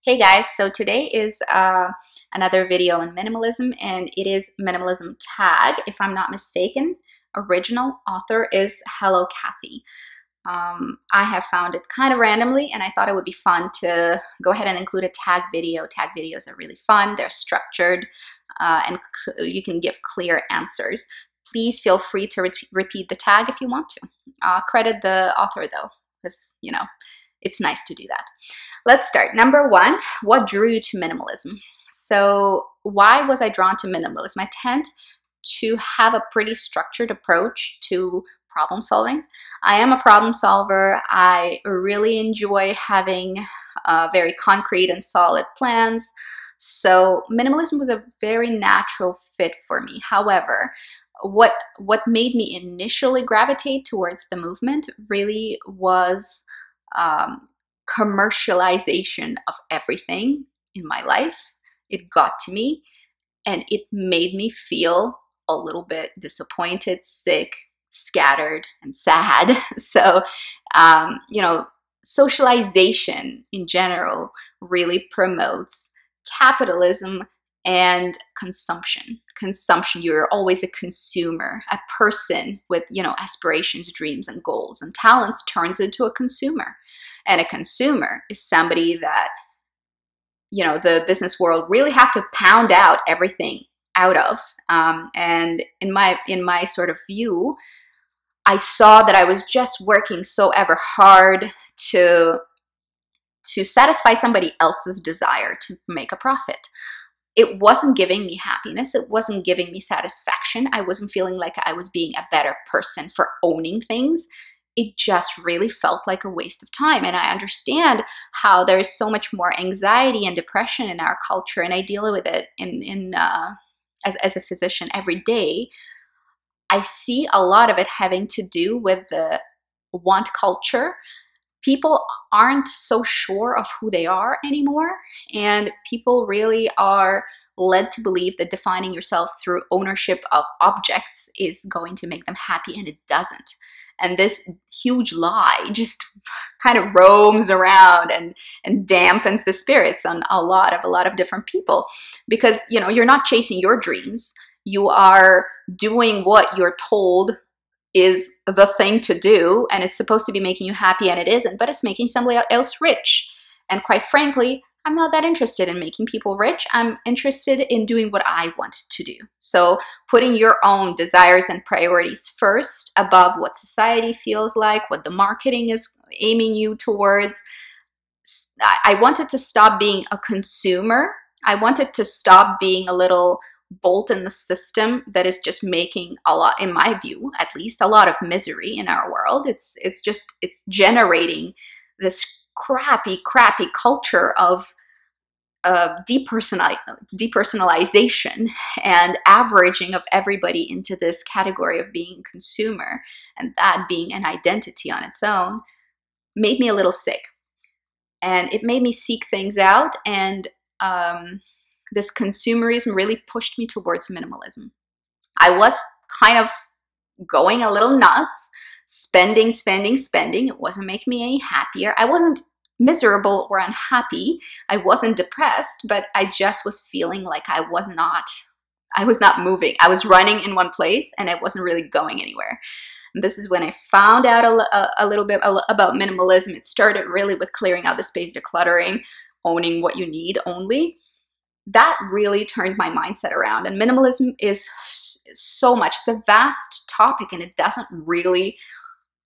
Hey guys, so today is another video on minimalism, and it is Minimalism Tag, if I'm not mistaken. Original author is Hello Kathy. I have found it kind of randomly, and I thought it would be fun to go ahead and include a tag video. Tag videos are really fun, they're structured, and you can give clear answers. Please feel free to repeat the tag if you want to. Credit the author though, because, it's nice to do that. Let's start. Number one, what drew you to minimalism? So why was I drawn to minimalism? I tend to have a pretty structured approach to problem solving. I am a problem solver. I really enjoy having very concrete and solid plans. So minimalism was a very natural fit for me. However, what made me initially gravitate towards the movement really was commercialization of everything in my life. It got to me and it made me feel a little bit disappointed, sick, scattered, and sad. So, socialization in general really promotes capitalism and consumption. You're always a consumer. A person with, aspirations, dreams, and goals and talents turns into a consumer. And a consumer is somebody that, the business world really have to pound out everything out of. And in my sort of view, I saw that I was just working so ever hard to satisfy somebody else's desire to make a profit. It wasn't giving me happiness. It wasn't giving me satisfaction. I wasn't feeling like I was being a better person for owning things. It just really felt like a waste of time. And I understand how there is so much more anxiety and depression in our culture, and I deal with it as a physician every day. I see a lot of it having to do with the want culture. People aren't so sure of who they are anymore, and people really are led to believe that defining yourself through ownership of objects is going to make them happy, and it doesn't. And this huge lie just kind of roams around and dampens the spirits on a lot of different people, because you're not chasing your dreams. You are doing what you're told is the thing to do, and it's supposed to be making you happy, and it isn't, but it's making somebody else rich. And quite frankly, I'm not that interested in making people rich. I'm interested in doing what I want to do. So putting your own desires and priorities first above what society feels like, what the marketing is aiming you towards. I wanted to stop being a consumer. I wanted to stop being a little bolt in the system that is just making a lot, in my view at least, a lot of misery in our world. It's generating this crappy culture of depersonalization and averaging of everybody into this category of being a consumer, and that being an identity on its own made me a little sick. And it made me seek things out, and this consumerism really pushed me towards minimalism. I was kind of going a little nuts, spending. It wasn't making me any happier. I wasn't miserable or unhappy. I wasn't depressed, but I just was feeling like I was not moving. I was running in one place and I wasn't really going anywhere. And this is when I found out a little bit about minimalism. It started really with clearing out the space, decluttering, owning what you need only. That really turned my mindset around. And minimalism is so much. It's a vast topic, and it doesn't really,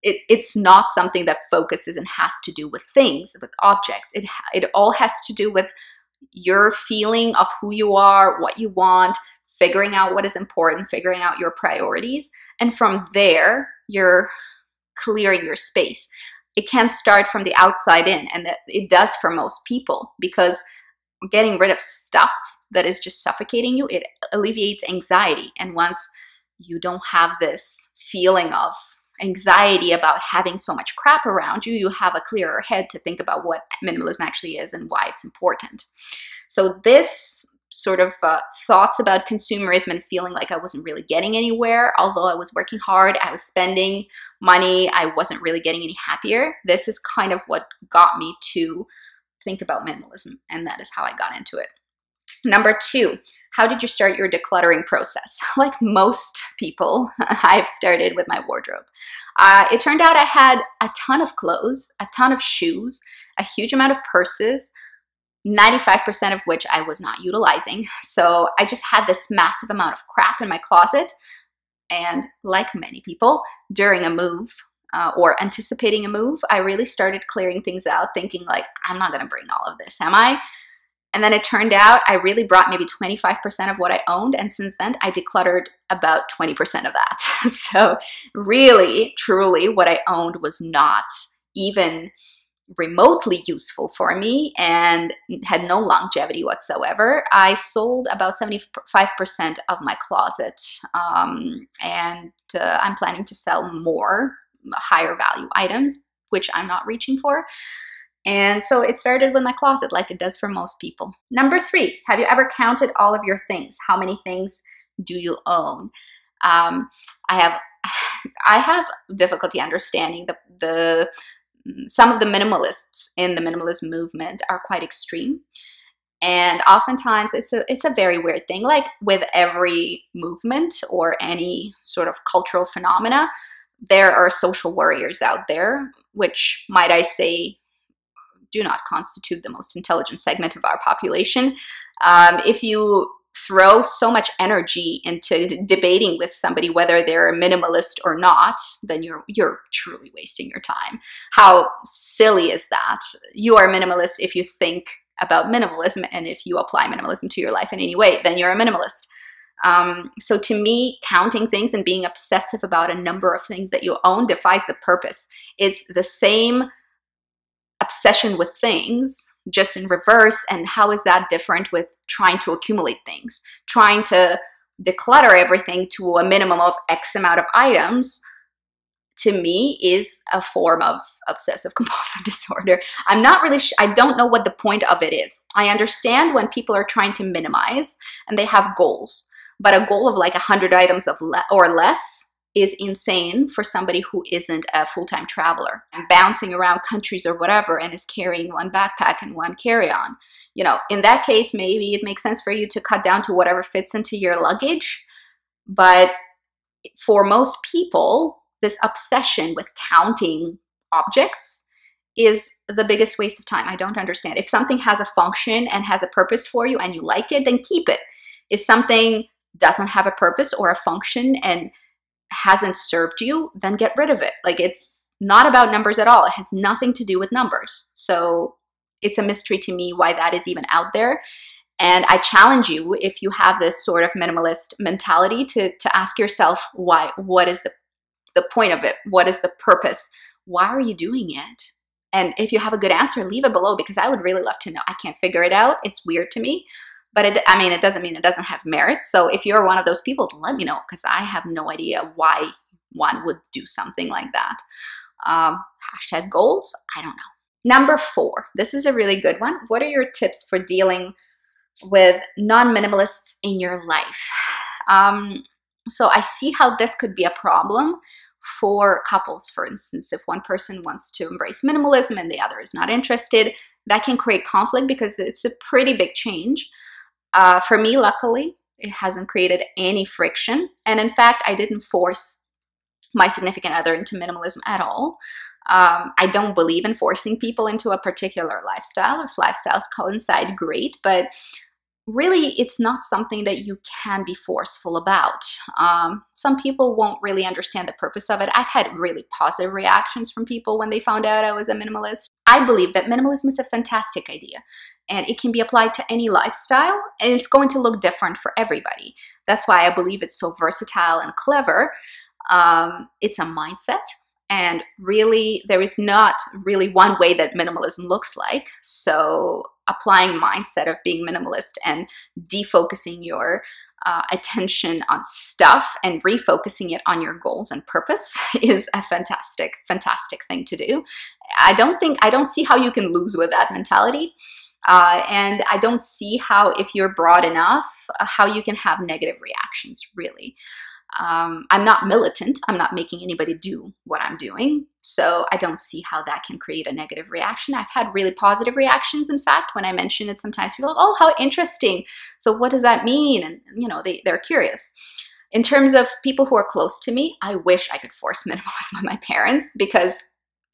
it's not something that focuses and has to do with things, with objects. It all has to do with your feeling of who you are, what you want, figuring out what is important, figuring out your priorities. And from there, you're clearing your space. It can start from the outside in, and that it does for most people, because getting rid of stuff that is just suffocating you, it alleviates anxiety. And once you don't have this feeling of anxiety about having so much crap around you, you have a clearer head to think about what minimalism actually is and why it's important. So this sort of thoughts about consumerism and feeling like I wasn't really getting anywhere, although I was working hard, I was spending money, I wasn't really getting any happier. This is kind of what got me to think about minimalism, and that is how I got into it. Number 2, how did you start your decluttering process? Like most people, I've started with my wardrobe. It turned out I had a ton of clothes, a ton of shoes, a huge amount of purses, 95% of which I was not utilizing. So I just had this massive amount of crap in my closet. And like many people, during a move or anticipating a move, I really started clearing things out, thinking like, I'm not going to bring all of this, am I? And then it turned out I really brought maybe 25% of what I owned. And since then, I decluttered about 20% of that. So really, truly, what I owned was not even remotely useful for me and had no longevity whatsoever. I sold about 75% of my closet, and I'm planning to sell more higher value items, which I'm not reaching for. And so it started with my closet, like it does for most people. Number 3, have you ever counted all of your things? How many things do you own? I have difficulty understanding some of the minimalists in the minimalism movement are quite extreme. And oftentimes it's a very weird thing. Like with every movement or any sort of cultural phenomena, there are social warriors out there, which, might I say, do not constitute the most intelligent segment of our population. If you throw so much energy into debating with somebody whether they're a minimalist or not, then you're truly wasting your time. How silly is that? You are a minimalist if you think about minimalism, and if you apply minimalism to your life in any way, then you're a minimalist. So to me, counting things and being obsessive about a number of things that you own defies the purpose. It's the same obsession with things, just in reverse. And how is that different with trying to accumulate things? Trying to declutter everything to a minimum of X amount of items, to me, is a form of obsessive compulsive disorder. I'm not really I don't know what the point of it is. I understand when people are trying to minimize and they have goals, but a goal of like 100 items or less is insane for somebody who isn't a full-time traveler and bouncing around countries or whatever and is carrying one backpack and one carry-on. You know, in that case, maybe it makes sense for you to cut down to whatever fits into your luggage. But for most people, this obsession with counting objects is the biggest waste of time. I don't understand. If something has a function and has a purpose for you and you like it, then keep it. If something doesn't have a purpose or a function and hasn't served you, then get rid of it. Like, it's not about numbers at all. It has nothing to do with numbers. So it's a mystery to me why that is even out there. And I challenge you, if you have this sort of minimalist mentality, to ask yourself why. What is the point of it? What is the purpose? Why are you doing it? And if you have a good answer, leave it below, because I would really love to know. I can't figure it out. It's weird to me. But it doesn't mean it doesn't have merit. So if you're one of those people, let me know, because I have no idea why one would do something like that. Hashtag goals, I don't know. Number 4, this is a really good one. What are your tips for dealing with non-minimalists in your life? So I see how this could be a problem for couples. For instance, if one person wants to embrace minimalism and the other is not interested, that can create conflict because it's a pretty big change. For me, luckily, it hasn't created any friction. And in fact, I didn't force my significant other into minimalism at all. I don't believe in forcing people into a particular lifestyle. If lifestyles coincide, great. But really, it's not something that you can be forceful about. Some people won't really understand the purpose of it. I've had really positive reactions from people when they found out I was a minimalist. I believe that minimalism is a fantastic idea, and it can be applied to any lifestyle, and it's going to look different for everybody. That's why I believe it's so versatile and clever. It's a mindset. And really, there is not really one way that minimalism looks like. So applying mindset of being minimalist and defocusing your attention on stuff and refocusing it on your goals and purpose is a fantastic, fantastic thing to do. I don't see how you can lose with that mentality. And I don't see how, if you're broad enough, how you can have negative reactions, really. I'm not militant. I'm not making anybody do what I'm doing. So I don't see how that can create a negative reaction. I've had really positive reactions. In fact, when I mention it, sometimes people are like, oh, how interesting. So what does that mean? And, you know, they're curious. In terms of people who are close to me, I wish I could force minimalism on my parents, because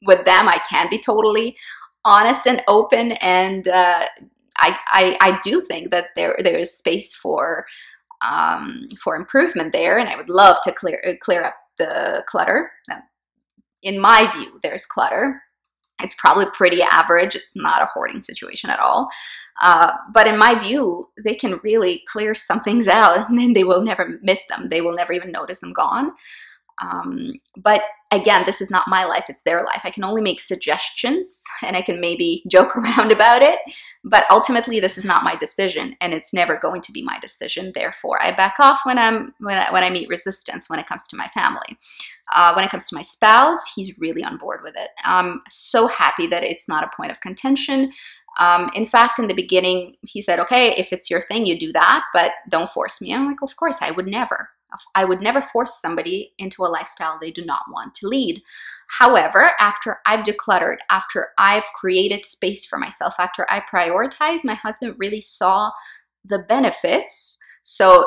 with them, I can be totally honest and open. And I do think that there is space for improvement there, and I would love to clear up the clutter. In my view, there's clutter. It's probably pretty average. It's not a hoarding situation at all. But in my view, they can really clear some things out, and then they will never miss them. They will never even notice them gone. But again, this is not my life, it's their life. I can only make suggestions, and I can maybe joke around about it, but ultimately this is not my decision, and it's never going to be my decision. Therefore, I back off when I meet resistance when it comes to my family. When it comes to my spouse, he's really on board with it. I'm so happy that it's not a point of contention. In fact, in the beginning, he said, okay, if it's your thing, you do that, but don't force me. I'm like, of course, I would never. I would never force somebody into a lifestyle they do not want to lead. However, after I've decluttered, after I've created space for myself, after I prioritize, my husband really saw the benefits. So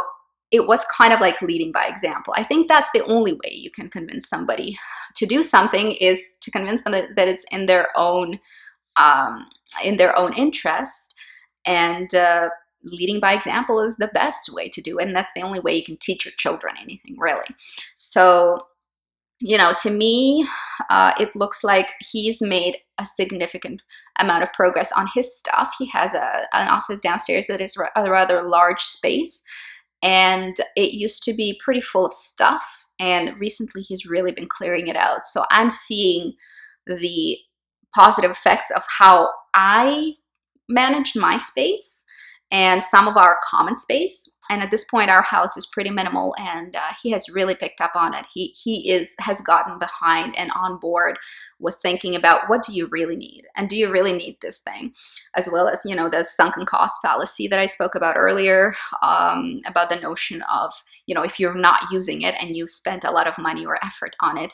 it was kind of like leading by example. I think that's the only way you can convince somebody to do something, is to convince them that it's in their own interest. And leading by example is the best way to do it, and that's the only way you can teach your children anything, really. So, you know, to me, it looks like he's made a significant amount of progress on his stuff. He has an office downstairs that is a rather large space, and it used to be pretty full of stuff, and recently he's really been clearing it out. So I'm seeing the positive effects of how I managed my space and some of our common space. And at this point, our house is pretty minimal, and he has really picked up on it. He has gotten behind and on board with thinking about, what do you really need, and do you really need this thing, as well as, you know, the sunken cost fallacy that I spoke about earlier, about the notion of, you know, if you're not using it and you spent a lot of money or effort on it,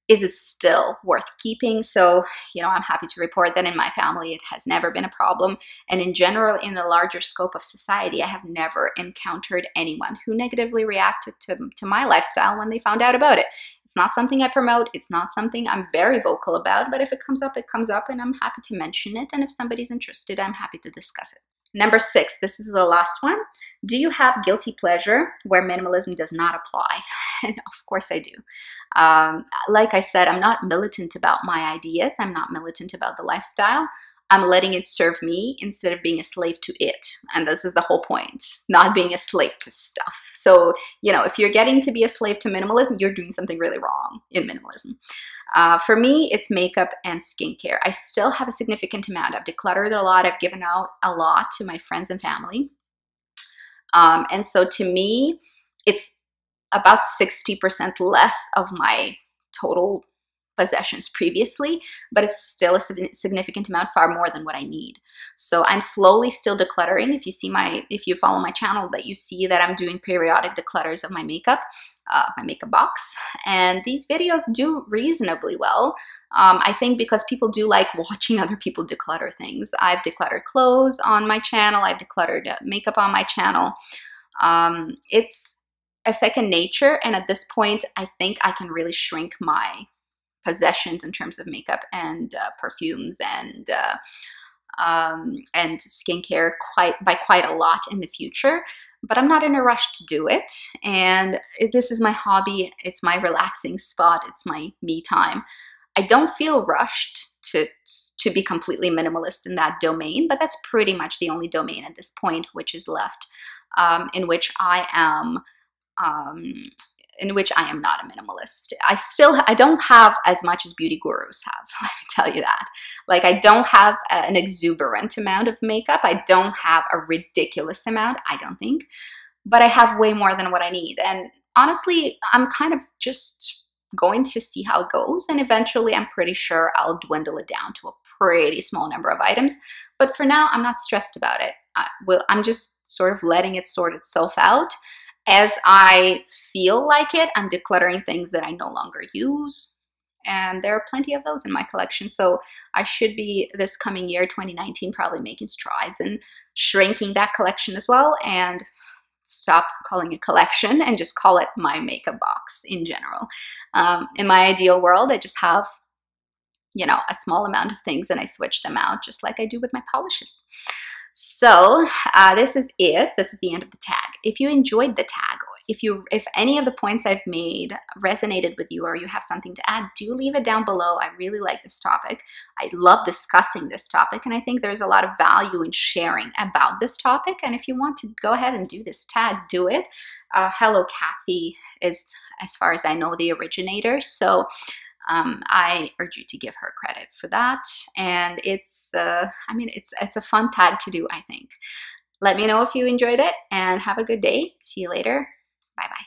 is it still worth keeping? So, you know, I'm happy to report that in my family, it has never been a problem. And in general, in the larger scope of society, I have never encountered anyone who negatively reacted to my lifestyle when they found out about it. It's not something I promote. It's not something I'm very vocal about, but if it comes up, it comes up, and I'm happy to mention it. And if somebody's interested, I'm happy to discuss it. Number 6, this is the last one. Do you have guilty pleasure where minimalism does not apply? And of course I do. Like I said, I'm not militant about my ideas. I'm not militant about the lifestyle. I'm letting it serve me instead of being a slave to it. And this is the whole point, not being a slave to stuff. So, you know, if you're getting to be a slave to minimalism, you're doing something really wrong in minimalism. For me, it's makeup and skincare. I still have a significant amount. I've decluttered a lot. I've given out a lot to my friends and family. And so to me, it's about 60% less of my total possessions previously, but it's still a significant amount, far more than what I need. So I'm slowly still decluttering. If you follow my channel, that you see that I'm doing periodic declutters of my makeup box, and these videos do reasonably well. I think because people do like watching other people declutter things. I've decluttered clothes on my channel. I've decluttered makeup on my channel. It's a second nature, and at this point, I think I can really shrink my possessions in terms of makeup and perfumes and skincare by quite a lot in the future. But I'm not in a rush to do it, and this is my hobby. It's my relaxing spot. It's my me time. I don't feel rushed to be completely minimalist in that domain, but that's pretty much the only domain at this point which is left, in which I am not a minimalist. I don't have as much as beauty gurus have, let me tell you that. Like, I don't have an exuberant amount of makeup. I don't have a ridiculous amount, I don't think, but I have way more than what I need. And honestly, I'm kind of just going to see how it goes, and eventually I'm pretty sure I'll dwindle it down to a pretty small number of items. But for now, I'm not stressed about it. I'm just sort of letting it sort itself out. As I feel like it, I'm decluttering things that I no longer use. And there are plenty of those in my collection. So I should be, this coming year, 2019, probably making strides and shrinking that collection as well, and stop calling it collection and just call it my makeup box in general. In my ideal world, I just have, a small amount of things and I switch them out just like I do with my polishes. So this is it. This is the end of the tag. If you enjoyed the tag, if any of the points I've made resonated with you, or you have something to add, do leave it down below. I really like this topic. I love discussing this topic, and I think there's a lot of value in sharing about this topic. And if you want to go ahead and do this tag, do it. Hello Kathy is, as far as I know, the originator. So I urge you to give her credit for that. And it's a fun tag to do, I think. Let me know if you enjoyed it, and have a good day. See you later. Bye bye.